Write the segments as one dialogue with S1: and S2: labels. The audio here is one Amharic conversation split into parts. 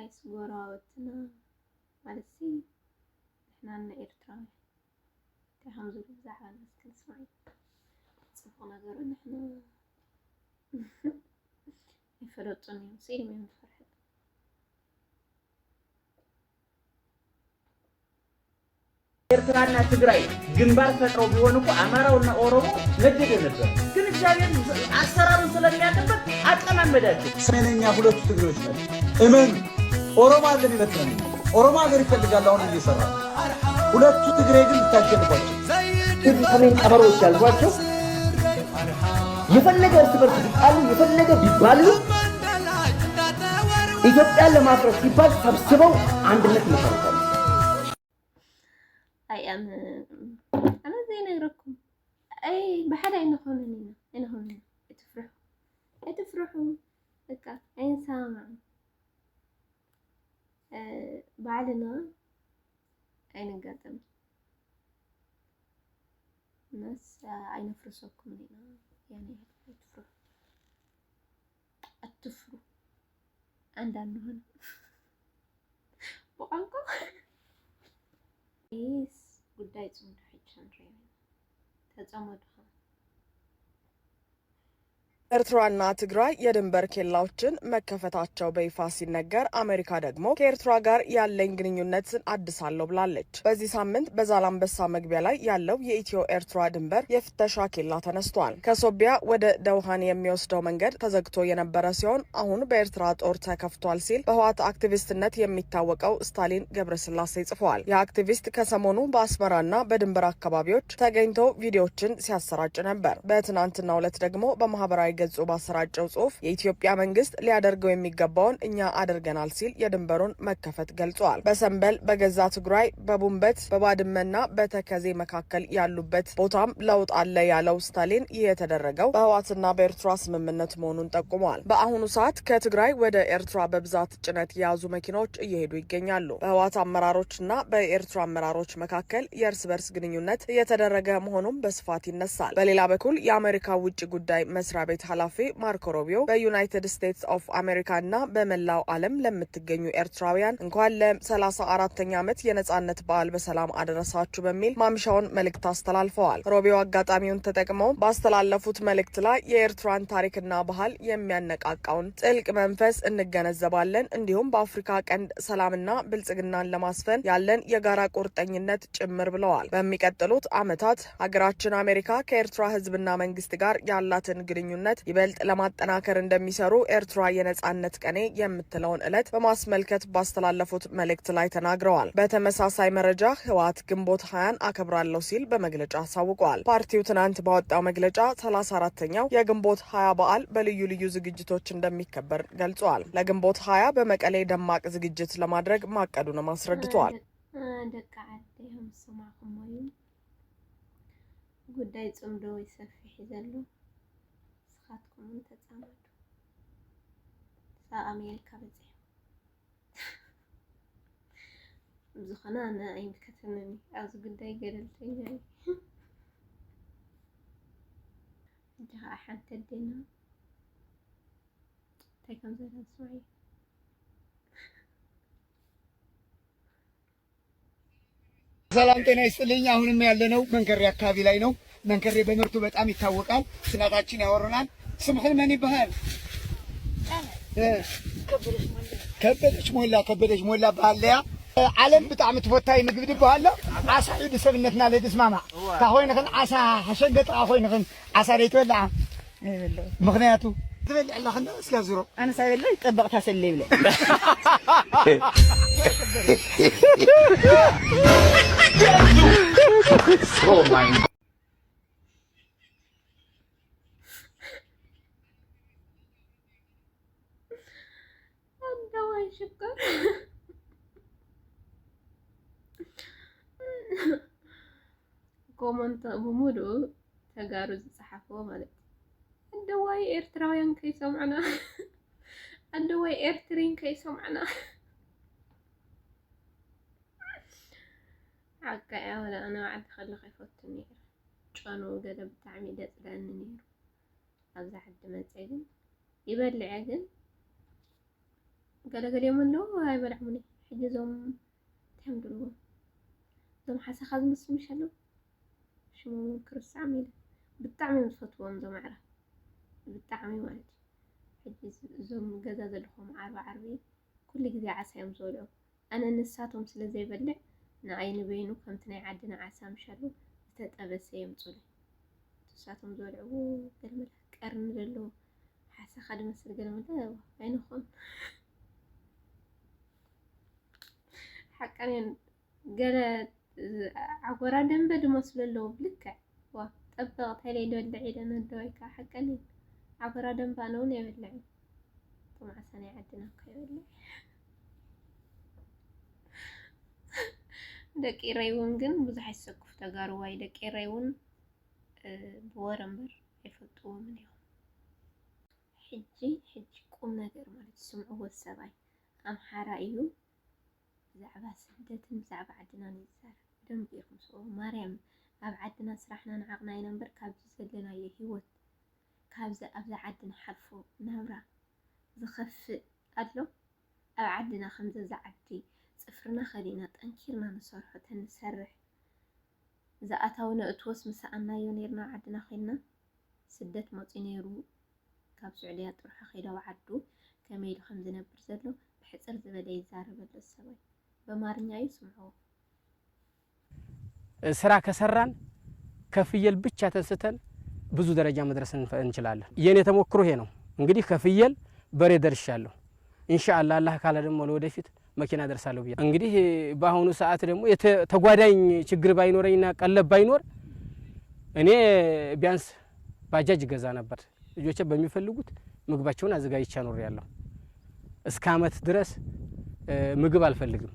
S1: نايس غوراوتنا مالسي احنا لنا إرتراوي كهمزو بزعل ناس كل اسمعي صفونا غير ان احنا يفرطوني وصيري من فرحة
S2: ኤርትራና ትግራይ ግንባር ፈጥረው ቢሆን እኮ አማራውና ኦሮሞ ነደደ ነበር። ግን እግዚአብሔር አሰራሩን ስለሚያቀበት አቀማመዳቸው። ሰሜነኛ ሁለቱ ትግሬዎች ናቸው። እመን ኦሮሞ ሀገር ይበትናል። ኦሮሞ ሀገር ይፈልጋል አሁን እየሰራ ሁለቱ ትግሬ ግን ታሸንፏቸው። ሰሜን ቀበሮች ያልኳቸው የፈለገ እርስ በርስ ቢጣሉ የፈለገ ቢባሉ ኢትዮጵያን ለማፍረስ ሲባል ሰብስበው አንድነት ይመሰርታሉ።
S1: أنا زي نغركم أي بحدا إنهن تفرحوا لك أين سامع بعدنا أين قدم ناس أين فرصكم لنا يعني تفرحوا عندنا هنا بقانكم إيس ጉዳይ ጽምዶ ሄቻንድሬ ተጻማዱ
S3: ኤርትራና ትግራይ የድንበር ኬላዎችን መከፈታቸው በይፋ ሲነገር አሜሪካ ደግሞ ከኤርትራ ጋር ያለኝ ግንኙነትን አድሳለሁ ብላለች። በዚህ ሳምንት በዛላምበሳ መግቢያ ላይ ያለው የኢትዮ ኤርትራ ድንበር የፍተሻ ኬላ ተነስቷል። ከሶቢያ ወደ ደውሃን የሚወስደው መንገድ ተዘግቶ የነበረ ሲሆን አሁን በኤርትራ ጦር ተከፍቷል ሲል በህወሓት አክቲቪስትነት የሚታወቀው ስታሊን ገብረስላሴ ጽፏል። የአክቲቪስት ከሰሞኑ በአስመራና በድንበር አካባቢዎች ተገኝቶ ቪዲዮዎችን ሲያሰራጭ ነበር። በትናንትናው ዕለት ደግሞ በማህበራዊ ገጹ ባሰራጨው ጽሁፍ የኢትዮጵያ መንግስት ሊያደርገው የሚገባውን እኛ አድርገናል ሲል የድንበሩን መከፈት ገልጿል። በሰንበል በገዛ ትግራይ በቡንበት በባድመና በተከዜ መካከል ያሉበት ቦታም ለውጥ አለ ያለው ስታሊን ይህ የተደረገው በህወሓትና በኤርትራ ስምምነት መሆኑን ጠቁሟል። በአሁኑ ሰዓት ከትግራይ ወደ ኤርትራ በብዛት ጭነት የያዙ መኪናዎች እየሄዱ ይገኛሉ። በህወሓት አመራሮችና በኤርትራ አመራሮች መካከል የእርስ በርስ ግንኙነት እየተደረገ መሆኑን በስፋት ይነሳል። በሌላ በኩል የአሜሪካ ውጭ ጉዳይ መስሪያ ቤት ኃላፊ ማርኮ ሮቢዮ በዩናይትድ ስቴትስ ኦፍ አሜሪካ እና በመላው ዓለም ለምትገኙ ኤርትራውያን እንኳን ለ34ኛ ዓመት የነጻነት በዓል በሰላም አደረሳችሁ በሚል ማምሻውን መልእክት አስተላልፈዋል። ሮቢዮ አጋጣሚውን ተጠቅመው ባስተላለፉት መልእክት ላይ የኤርትራን ታሪክና ባህል የሚያነቃቃውን ጥልቅ መንፈስ እንገነዘባለን፣ እንዲሁም በአፍሪካ ቀንድ ሰላምና ብልጽግናን ለማስፈን ያለን የጋራ ቁርጠኝነት ጭምር ብለዋል። በሚቀጥሉት ዓመታት ሀገራችን አሜሪካ ከኤርትራ ህዝብና መንግስት ጋር ያላትን ግንኙነት ይበልጥ ለማጠናከር እንደሚሰሩ ኤርትራ የነጻነት ቀኔ የምትለውን ዕለት በማስመልከት ባስተላለፉት መልእክት ላይ ተናግረዋል። በተመሳሳይ መረጃ ህወሓት ግንቦት 20ን አከብራለሁ ሲል በመግለጫ አሳውቀዋል። ፓርቲው ትናንት ባወጣው መግለጫ 34ኛው የግንቦት 20 በዓል በልዩ ልዩ ዝግጅቶች እንደሚከበር ገልጿል። ለግንቦት 20 በመቀሌ ደማቅ ዝግጅት ለማድረግ ማቀዱንም አስረድቷል።
S1: ጉዳይ ጽምዶ ይሰፍሕ ይዘሉ ስኻትኩም ተጻማዱ አሜሪካ በዚህ ዝኸና አና አይንከተነኒ አዝ ጉዳይ ገደልተኛ እንጃ ሓንተ ደና ታይከም ዘራን ስማይ
S4: ሰላም ጤና ይስጥልኝ። አሁንም ያለነው መንከሬ አካባቢ ላይ ነው። መንከሬ በምርቱ በጣም ይታወቃል። ስናታችን ያወሩናል። ስምህ ምን ይባላል? ከበደች ሞላ ባህለያ ዓለም ብጣዕሚ ትፈታይ ምግቢ ድባሃለ ዓሳ ኢድ ሰብነትና ለድስማማ ካኾይንኽን ዓሳ ሓሸንገጥ ካኾይንኽን ዓሳ ደይትበልዓ ምክንያቱ ትበልዕ ኣለኽን እስካ ዝሮ ኣነ ሳይበለ ይጠበቕ ታሰለ ይብለ
S2: Oh my
S1: شكرا ኮመንት በሙሉ ተጋሩ ዝጽሐፈው ማለት እንደዋይ ኤርትራውያን ከይሰምዕና እንደዋይ ኤርትሪን ከይሰምዕና عكا ولا أنا وعد خلق يفوتني شانو قدم تعمي دات لأنني نيرو أبزع حد ما تسعدن يبلع عقل قال يوم له هاي بلعمني حجزهم تحمدوا زم حاسة خازن بس مش حلو شو كرس عميل بالطعم متفتوهم زم عرف بالطعم والدي حجز زم جزاز لهم عربي كل جزء عسى يوم زولعوا أنا نساتهم سلا زي بلع نعين بينو كم تني عدنا عسى مشلو تتأبس يمطلع نساتهم زولعوا قال قرن للو حاسة خادم السرقة مدى عينهم حقا قال عقورا دنبد مسل له بلكع وطبقت هلي دول عيدنا الدويكا حقا عقورا دنبانون يبلعوا طمع سنة عدنا كيبلع دقي ريون جن بزح السقف تجارو واي دقي ريون بورمبر يفطوا من يوم حجي قوم نجر مالت سمعوا السباي أم حرائيو زعبا سدتن زعبا عدنا نزار دم بيرم سو مريم أب عدنا سرحنا نعقنا ينبر كابز زلنا يهوت كابز أبزع عدنا حرفو نورا زخف أدلو أب عدنا خمسة زعدي صفرنا خلينا تنكيرنا نصرح تنسرح زأتاونا اتوس مساءنا يونيرنا عدنا خينا سدت مطينيرو كاب سعوديات روح خيدا وعدو كميل خمسة نبر زلو بحصر زبدي زارب السوي በማርኛ ይስማው
S5: ስራ ከሰራን ከፍየል ብቻ ተንስተን ብዙ ደረጃ መድረስ እንችላለን። የኔ ተሞክሮ ይሄ ነው። እንግዲህ ከፍየል በሬ ደርሻለሁ። ኢንሻአላህ አላህ ካለ ደግሞ ለወደፊት መኪና ደርሳለሁ ብዬ እንግዲህ በአሁኑ ሰዓት ደግሞ ተጓዳኝ ችግር ባይኖርኝና ቀለብ ባይኖር እኔ ቢያንስ ባጃጅ ገዛ ነበር። ልጆቼ በሚፈልጉት ምግባቸውን አዘጋጅቻ ኖር ያለው እስከ አመት ድረስ ምግብ አልፈልግም።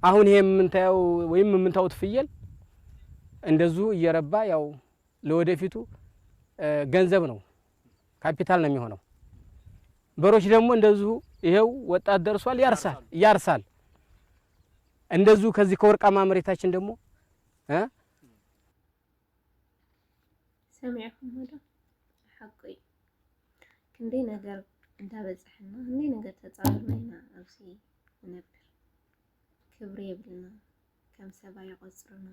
S5: አሁን ይሄ ምንታው ወይም ምንታውት ፍየል እንደዙ እየረባ ያው ለወደፊቱ ገንዘብ ነው ካፒታል ነው የሚሆነው። በሮች ደግሞ እንደዙ ይሄው ወጣት ደርሷል ያርሳል እንደዙ ከዚህ ከወርቃማ መሬታችን ደግሞ
S1: سمعكم هذا حقي كندي ነገር እንዳበጽحنا እንዴ ነገር ተጻርነና አብሲ ነበር ክብሬ ብልና ከም ሰባ ይቆጽርና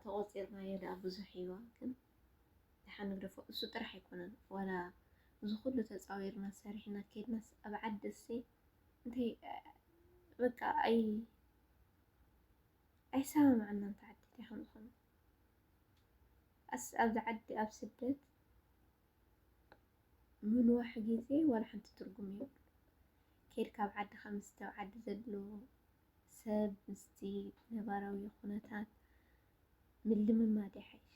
S1: ተቆጽርና የዳ ብዙ ህይዋ ግን ተሐንግደፈ እሱ ጥራህ ይኮነን ወላ ብዙ ሁሉ ተጻዊርና ሰሪሕና ከድናስ አብዓድሲ እንተይ በቃ አይ ሰማዕና ተዓድት ይሁን ኾነ أبز عدي أب سدت من واحد جزء ولا حنت ترجمي كير كاب عد خمسة وعد زدلو سب مستي نباراوي خونتات من لما ما دي حيش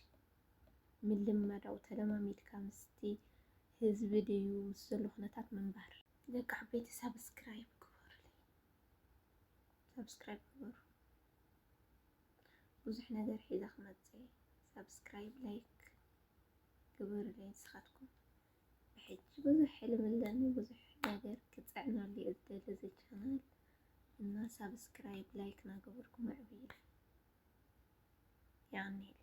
S1: من لما داو تلماميد كامستي هز فيديو سلو خونتات من بار لك حبيت سبسكرايب كبر لي سبسكرايب كبر وزح نقدر حيزا خمت زي سبسكرايب لايك كبر لي نسخاتكم بحج بزح حلم لاني بزح نقدر كتعنا اللي ازداد زي القناة إنا سبسكرايب لايك ناقبركم عبير يعني